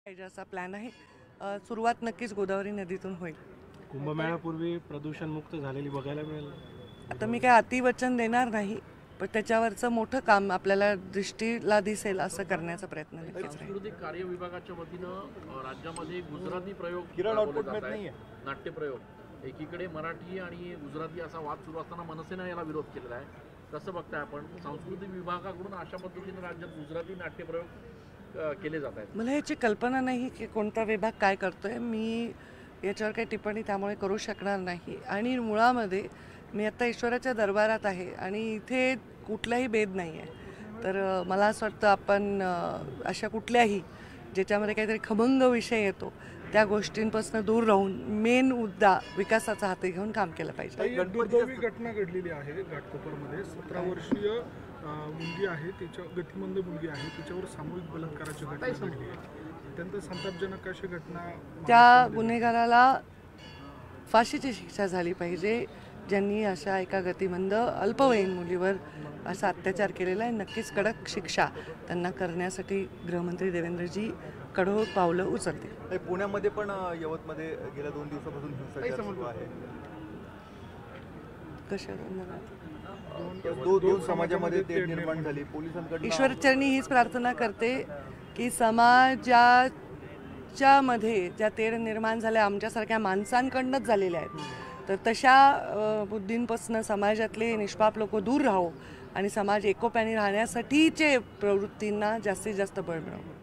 असा प्लॅन आहे। सुरुवात नक्कीच गोदावरी नदीतून होईल। कुंभमेळ्यापूर्वी प्रदूषण मुक्त झालेली बघायला मिळेल। आता मी काय अतिवचन देणार नाही, पण त्याच्यावरचं मोठं काम आपल्याला दृष्टीला दिसेल असं करण्याचा प्रयत्न नक्कीच राहील। सांस्कृतिक कार्य विभागाच्या वतीनं राज्यामध्ये गुजराती प्रयोग किरण आउटपुट मिळत नाहीये, नाट्यप्रयोग एकीकडे मराठी आणि गुजराती असा वाद सुरू असताना मनसेनं याला विरोध केलेला आहे। कसं बघताय आपण सांस्कृतिक विभागाकडून अशा पद्धतीने राज्यात गुजराती नाट्यप्रयोग केले जात आहेत? मला याची कल्पना नाही की कोणता विभाग काय करतोय। मी याच्यावर काही टिप्पणी त्यामुळे करू शकणार नाही। आणि मुळामध्ये मी आता ईश्वराच्या दरबारात आहे आणि इथे कुठलाही भेद नाही आहे। तर मला असं वाटतं आपण अशा कुठल्याही ज्याच्यामध्ये काहीतरी खमंग विषय येतो त्या गोष्टींपासून दूर राहून मेन मुद्दा विकासाचा हाती घेऊन काम केलं पाहिजे। दुर्दैवी घटना घडलेली आहे घाटकोपरमध्ये। 17 वर्षीय मुलगी आहे, तिच्या गतिमंद मुलगी आहे, तिच्यावर सामूहिक बलात्काराची घटना घडली आहे। अत्यंत संतापजनक अशी घटना। त्या गुन्हेगाराला फाशीची शिक्षा झाली पाहिजे ज्यांनी अशा एका गतिमंद अल्पवयीन मुलीवर असा अत्याचार केलेला आहे। नक्कीच कडक शिक्षा त्यांना करण्यासाठी गृहमंत्री देवेंद्रजी कडक पावलं उचलतील। पुण्यामध्ये पण यवतमध्ये गेल्या 2 दिवसापासून हिंसाचार सुरू आहे। दोन समाजामध्ये तेढ निर्माण झाली। पोलिसांकडून ईश्वरचरणी हीच प्रार्थना करते की समाजाच्या मध्ये ज्या तेढ निर्माण झाल्या आमच्यासारख्या माणसांकडूनच झालेल्या आहेत, तर तशा बुद्धींपासून समाजातले निष्पाप लोक दूर राहो आणि समाज एकोप्याने राहण्यासाठीचे प्रवृत्तींना जास्तीत जास्त बळ मिळावं।